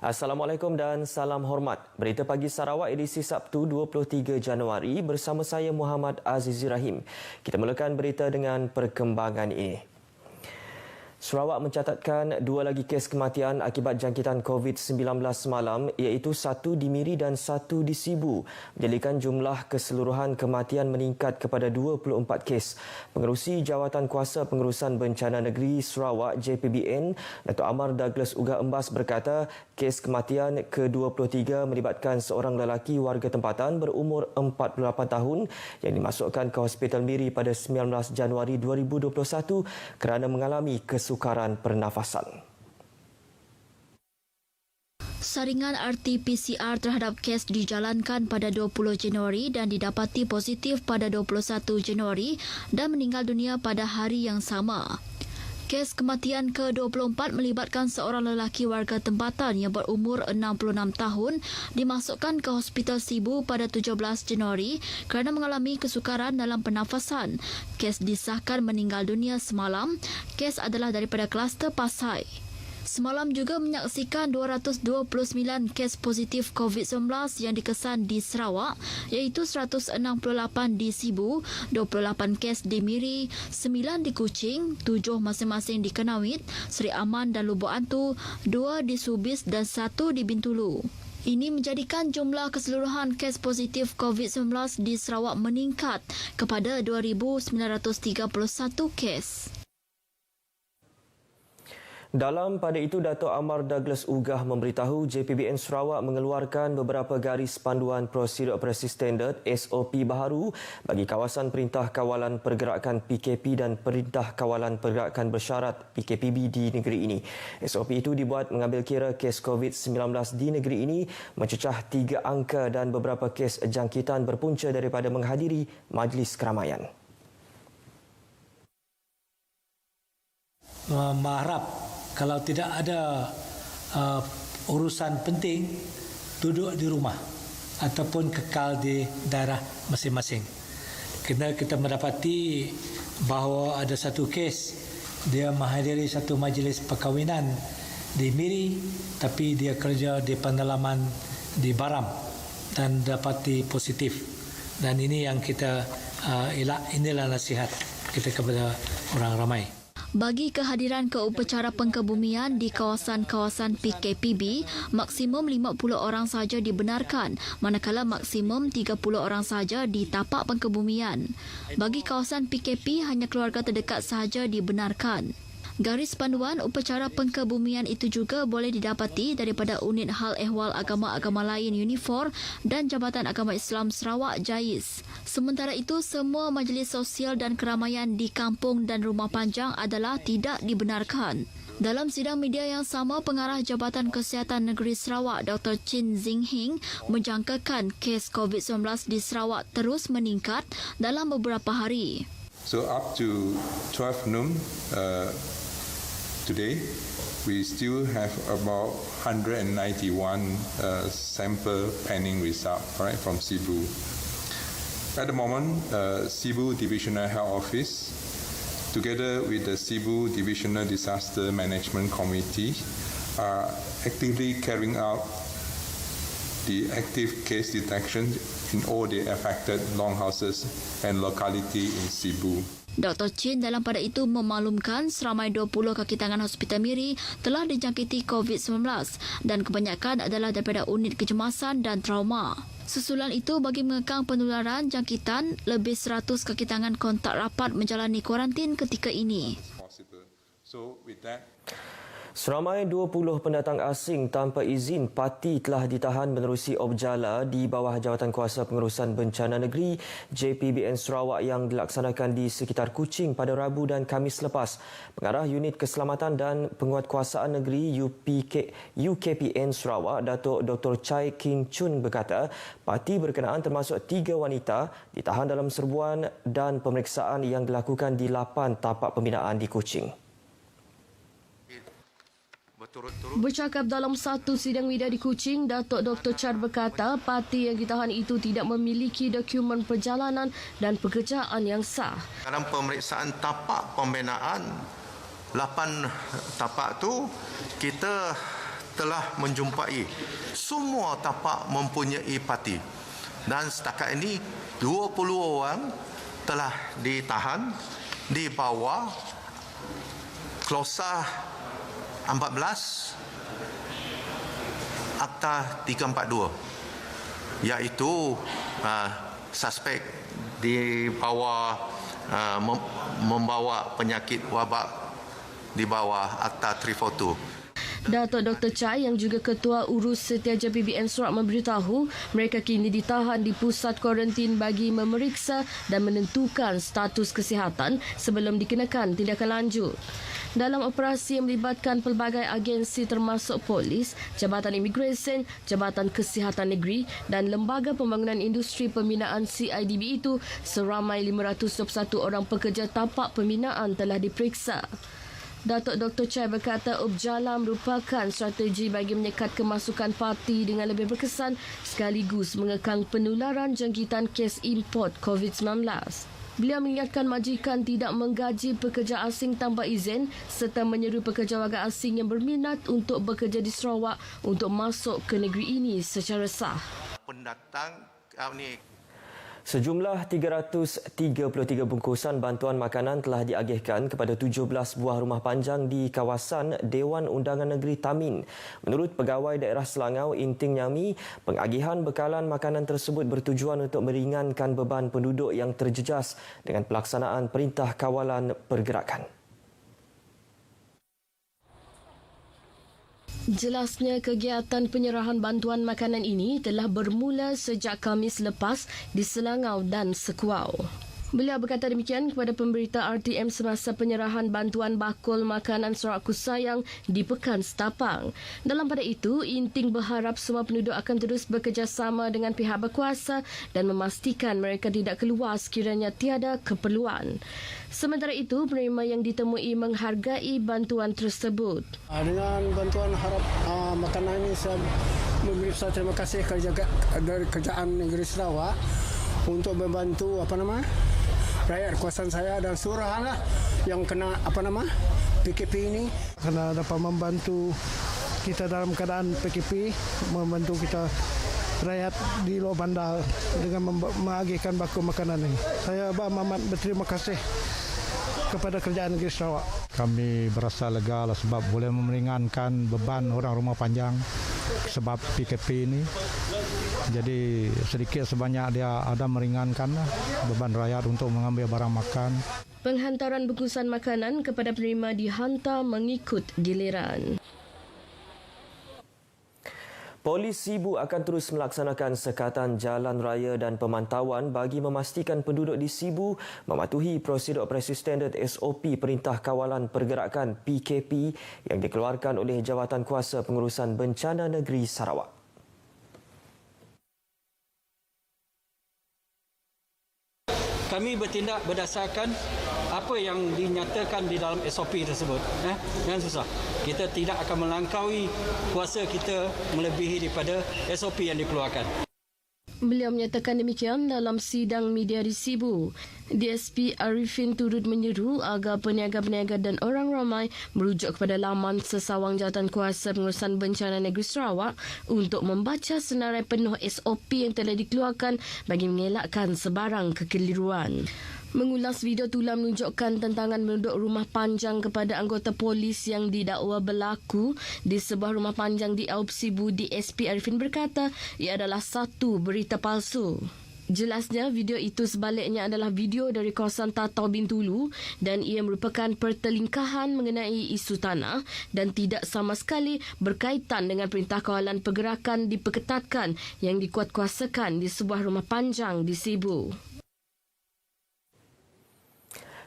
Assalamualaikum dan salam hormat. Berita Pagi Sarawak edisi Sabtu 23 Januari bersama saya Muhammad Azizi Rahim. Kita mulakan berita dengan perkembangan ini. Sarawak mencatatkan 2 lagi kes kematian akibat jangkitan COVID-19 semalam iaitu 1 di Miri dan 1 di Sibu. Menjadikan jumlah keseluruhan kematian meningkat kepada 24 kes. Pengerusi Jawatan Kuasa Pengurusan Bencana Negeri Sarawak JPBN, Dato' Amar Douglas Uga Embas berkata kes kematian ke-23 melibatkan seorang lelaki warga tempatan berumur 48 tahun yang dimasukkan ke Hospital Miri pada 19 Januari 2021 kerana mengalami kesukaran pernafasan. Saringan RT-PCR terhadap kes dijalankan pada 20 Januari dan didapati positif pada 21 Januari dan meninggal dunia pada hari yang sama. Kes kematian ke-24 melibatkan seorang lelaki warga tempatan yang berumur 66 tahun dimasukkan ke Hospital Sibu pada 17 Januari kerana mengalami kesukaran dalam pernafasan. Kes disahkan meninggal dunia semalam. Kes adalah daripada kluster Pasai. Semalam juga menyaksikan 229 kes positif COVID-19 yang dikesan di Sarawak iaitu 168 di Sibu, 28 kes di Miri, 9 di Kuching, 7 masing-masing di Kenawit, Seri Aman dan Lubuk Antu, 2 di Subis dan 1 di Bintulu. Ini menjadikan jumlah keseluruhan kes positif COVID-19 di Sarawak meningkat kepada 2,931 kes. Dalam pada itu, Dato' Amar Douglas Ugah memberitahu JPBN Sarawak mengeluarkan beberapa garis panduan prosedur operasi standard SOP baharu bagi kawasan Perintah Kawalan Pergerakan PKP dan Perintah Kawalan Pergerakan Bersyarat PKPB di negeri ini. SOP itu dibuat mengambil kira kes COVID-19 di negeri ini mencecah 3 angka dan beberapa kes jangkitan berpunca daripada menghadiri majlis keramaian. Mengharap kalau tidak ada urusan penting, duduk di rumah ataupun kekal di daerah masing-masing. Kerana kita mendapati bahawa ada satu kes dia menghadiri satu majlis perkahwinan di Miri tapi dia kerja di pendalaman di Baram dan dapati positif. Dan ini yang kita inilah nasihat kita kepada orang ramai. Bagi kehadiran ke upacara pengkebumian di kawasan-kawasan PKPB, maksimum 50 orang sahaja dibenarkan, manakala maksimum 30 orang sahaja di tapak pengkebumian. Bagi kawasan PKP, hanya keluarga terdekat sahaja dibenarkan. Garis panduan upacara pengkebumian itu juga boleh didapati daripada Unit Hal Ehwal Agama-Agama Lain Unifor dan Jabatan Agama Islam Sarawak JAIS. Sementara itu, semua majlis sosial dan keramaian di kampung dan rumah panjang adalah tidak dibenarkan. Dalam sidang media yang sama, Pengarah Jabatan Kesihatan Negeri Sarawak Dr. Chin Zing Hing menjangkakan kes COVID-19 di Sarawak terus meningkat dalam beberapa hari. So up to 12 noon today, we still have about 191 sample pending result from Sibu. At the moment, Sibu Divisional Health Office, together with the Sibu Divisional Disaster Management Committee, are actively carrying out the active case detection in all the affected longhouses and locality in Sibu. Dr. Chin dalam pada itu memaklumkan seramai 20 kaki tangan Hospital Miri telah dijangkiti COVID-19 dan kebanyakan adalah daripada unit kecemasan dan trauma. Susulan itu, bagi mengekang penularan jangkitan, lebih 100 kaki tangan kontak rapat menjalani kuarantin ketika ini. Seramai 20 pendatang asing tanpa izin parti telah ditahan menerusi objala di bawah Jawatan Kuasa Pengurusan Bencana Negeri JPBN Sarawak yang dilaksanakan di sekitar Kuching pada Rabu dan Khamis lepas. Pengarah Unit Keselamatan dan Penguatkuasaan Negeri UKPN Sarawak, Datuk Dr. Chai King Chun berkata, parti berkenaan termasuk 3 wanita ditahan dalam serbuan dan pemeriksaan yang dilakukan di 8 tapak pembinaan di Kuching. Bercakap dalam satu sidang media di Kuching, Datuk Dr. Chad berkata parti yang ditahan itu tidak memiliki dokumen perjalanan dan pekerjaan yang sah. Dalam pemeriksaan tapak pembinaan 8 tapak tu, kita telah menjumpai semua tapak mempunyai parti dan setakat ini 20 orang telah ditahan di bawah Klausa 14 Akta 342 iaitu suspek di bawah membawa penyakit wabak di bawah Akta 342. Datuk Dr. Chai yang juga Ketua Urus Setiaja PBN Sarawak memberitahu mereka kini ditahan di pusat kuarantin bagi memeriksa dan menentukan status kesihatan sebelum dikenakan tindakan lanjut. Dalam operasi yang melibatkan pelbagai agensi termasuk polis, Jabatan Imigresen, Jabatan Kesihatan Negeri dan Lembaga Pembangunan Industri Pembinaan CIDB itu, seramai 521 orang pekerja tapak pembinaan telah diperiksa. Datuk Dr. Chai berkata Ubjala merupakan strategi bagi menyekat kemasukan parti dengan lebih berkesan sekaligus mengekang penularan jangkitan kes import COVID-19. Beliau mengingatkan majikan tidak menggaji pekerja asing tanpa izin serta menyeru pekerja warga asing yang berminat untuk bekerja di Sarawak untuk masuk ke negeri ini secara sah. Pendatang ni Sejumlah 333 bungkusan bantuan makanan telah diagihkan kepada 17 buah rumah panjang di kawasan Dewan Undangan Negeri Tamin. Menurut Pegawai Daerah Selangau Inting Nyami, pengagihan bekalan makanan tersebut bertujuan untuk meringankan beban penduduk yang terjejas dengan pelaksanaan Perintah Kawalan Pergerakan. Jelasnya kegiatan penyerahan bantuan makanan ini telah bermula sejak Khamis lepas di Selangau dan Sekuau. Beliau berkata demikian kepada pemberita RTM semasa penyerahan bantuan bakul makanan Sarawak Ku Sayang di Pekan Setapang. Dalam pada itu, Inting berharap semua penduduk akan terus bekerjasama dengan pihak berkuasa dan memastikan mereka tidak keluar sekiranya tiada keperluan. Sementara itu, penerima yang ditemui menghargai bantuan tersebut. Dengan bantuan harap makanan ini saya memberi terima kasih kerajaan negeri Sarawak untuk membantu rakyat kawasan saya dan Surahan yang kena PKP ini, kerana dapat membantu kita dalam keadaan PKP, membantu kita rakyat di luar bandar dengan mengagihkan bakul makanan ini. Saya amat berterima kasih kepada kerajaan negeri Sarawak. Kami berasa lega sebab boleh meringankan beban orang rumah panjang sebab PKP ini. Jadi sedikit sebanyak dia ada meringankan beban rakyat untuk mengambil barang makan. Penghantaran bungkusan makanan kepada penerima dihantar mengikut giliran. Polis Sibu akan terus melaksanakan sekatan jalan raya dan pemantauan bagi memastikan penduduk di Sibu mematuhi prosedur operasi standard SOP Perintah Kawalan Pergerakan PKP yang dikeluarkan oleh Jawatan Kuasa Pengurusan Bencana Negeri Sarawak. Kami bertindak berdasarkan apa yang dinyatakan di dalam SOP tersebut. Jangan susah. Kita tidak akan melangkaui kuasa kita melebihi daripada SOP yang dikeluarkan. Beliau menyatakan demikian dalam sidang media di Sibu. DSP Arifin turut menyeru agar peniaga-peniaga dan orang ramai merujuk kepada laman sesawang Jawatan Kuasa Pengurusan Bencana Negeri Sarawak untuk membaca senarai penuh SOP yang telah dikeluarkan bagi mengelakkan sebarang kekeliruan. Mengulas video tulang menunjukkan tentangan penduduk rumah panjang kepada anggota polis yang didakwa berlaku di sebuah rumah panjang di Aub Sibu. DSP Arifin berkata ia adalah satu berita palsu. Jelasnya, video itu sebaliknya adalah video dari kawasan Tatau Bintulu dan ia merupakan pertelingkahan mengenai isu tanah dan tidak sama sekali berkaitan dengan Perintah Kawalan Pergerakan diperketatkan yang dikuatkuasakan di sebuah rumah panjang di Sibu.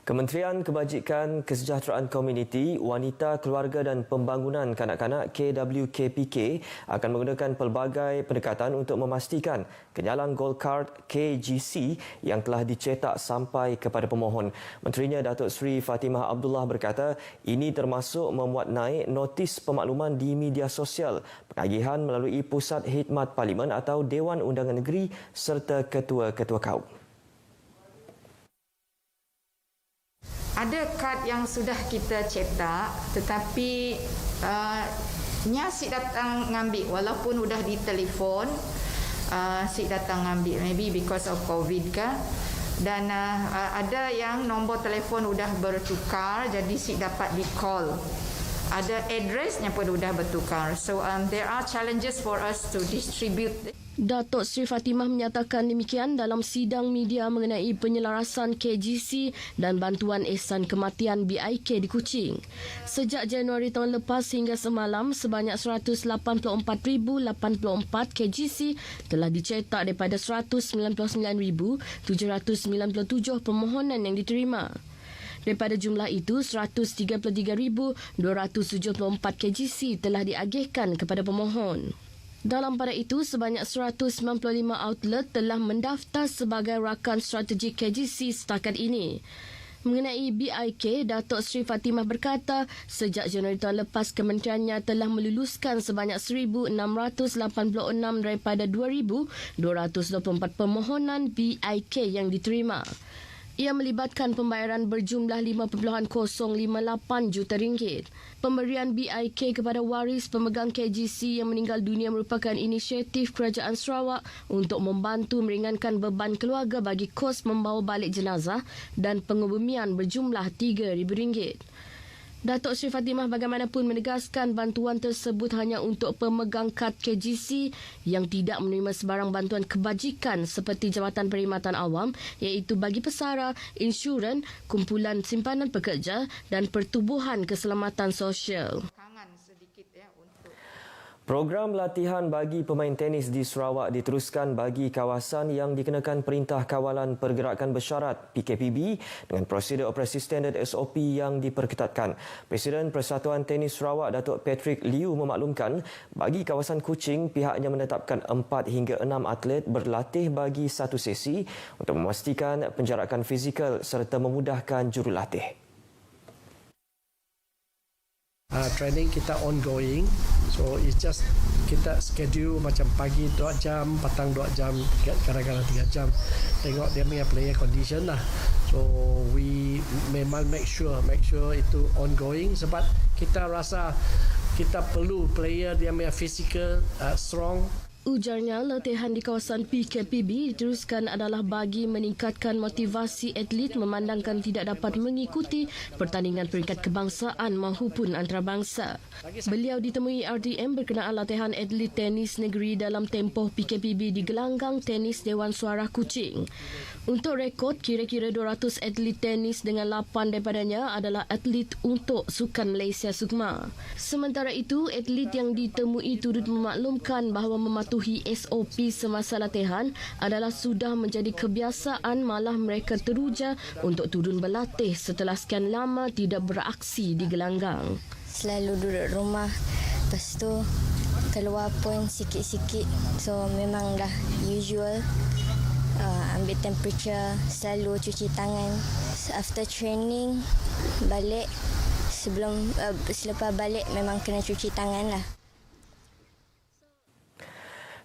Kementerian Kebajikan Kesejahteraan Komuniti, Wanita, Keluarga dan Pembangunan Kanak-kanak KWKPK akan menggunakan pelbagai pendekatan untuk memastikan kenyalan Gold Card KGC yang telah dicetak sampai kepada pemohon. Menterinya Datuk Seri Fatimah Abdullah berkata ini termasuk memuat naik notis pemakluman di media sosial, pengagihan melalui Pusat Khidmat Parlimen atau Dewan Undangan Negeri serta ketua-ketua kaum. Ada kad yang sudah kita cetak tetapi Nya si datang ngambil walaupun udah ditelefon, si datang ngambil maybe because of COVID ke. Dan ada yang nombor telefon udah bertukar, jadi si dapat di call. Ada addressnya pun sudah bertukar. So there are challenges for us to distribute. Datuk Seri Fatimah menyatakan demikian dalam sidang media mengenai penyelarasan KGC dan bantuan ihsan kematian BIK di Kuching. Sejak Januari tahun lepas hingga semalam, sebanyak 184,084 KGC telah dicetak daripada 199,797 permohonan yang diterima. Daripada jumlah itu, 133,274 KGC telah diagihkan kepada pemohon. Dalam pada itu, sebanyak 195 outlet telah mendaftar sebagai rakan strategik KGC setakat ini. Mengenai BIK, Datuk Seri Fatimah berkata, sejak Januari tahun lepas kementeriannya telah meluluskan sebanyak 1,686 daripada 2,224 permohonan BIK yang diterima. Ia melibatkan pembayaran berjumlah 5.058 juta ringgit. Pemberian BIK kepada waris pemegang KGC yang meninggal dunia merupakan inisiatif Kerajaan Sarawak untuk membantu meringankan beban keluarga bagi kos membawa balik jenazah dan pengebumian berjumlah RM3,000. Datuk Seri Fatimah bagaimanapun menegaskan bantuan tersebut hanya untuk pemegang kad KGC yang tidak menerima sebarang bantuan kebajikan seperti Jabatan Perkhidmatan Awam iaitu bagi pesara, insurans, kumpulan simpanan pekerja dan pertubuhan keselamatan sosial. Program latihan bagi pemain tenis di Sarawak diteruskan bagi kawasan yang dikenakan Perintah Kawalan Pergerakan Bersyarat PKPB dengan prosedur operasi standard SOP yang diperketatkan. Presiden Persatuan Tenis Sarawak Datuk Patrick Liu memaklumkan bagi kawasan Kuching pihaknya menetapkan 4 hingga 6 atlet berlatih bagi satu sesi untuk memastikan penjarakan fizikal serta memudahkan jurulatih. Training kita ongoing, so it's just kita schedule macam pagi 2 jam, petang 2 jam, kadang-kadang 3 jam. Tengok dia punya player condition lah. So we memang make sure itu ongoing sebab kita rasa kita perlu player dia punya physical strong. Ujarnya, latihan di kawasan PKPB diteruskan adalah bagi meningkatkan motivasi atlet memandangkan tidak dapat mengikuti pertandingan peringkat kebangsaan maupun antarabangsa. Beliau ditemui RDM berkenaan latihan atlet tenis negeri dalam tempoh PKPB di gelanggang tenis Dewan Suara Kuching. Untuk rekod, kira-kira 200 atlet tenis dengan 8 daripadanya adalah atlet untuk Sukan Malaysia Sukma. Sementara itu, atlet yang ditemui turut memaklumkan bahawa mematuhi SOP semasa latihan adalah sudah menjadi kebiasaan, malah mereka teruja untuk turun berlatih setelah sekian lama tidak beraksi di gelanggang. Selalu duduk rumah, lepas tu keluar pun sikit-sikit. So memang dah usual. Ambil temperature, selalu cuci tangan. After training, balik, selepas balik memang kena cuci tangan lah.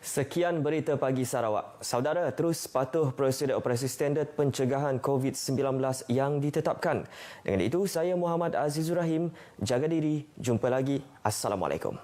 Sekian berita pagi Sarawak. Saudara terus patuh prosedur operasi standard pencegahan COVID-19 yang ditetapkan. Dengan itu, saya Muhammad Azizur Rahim. Jaga diri. Jumpa lagi. Assalamualaikum.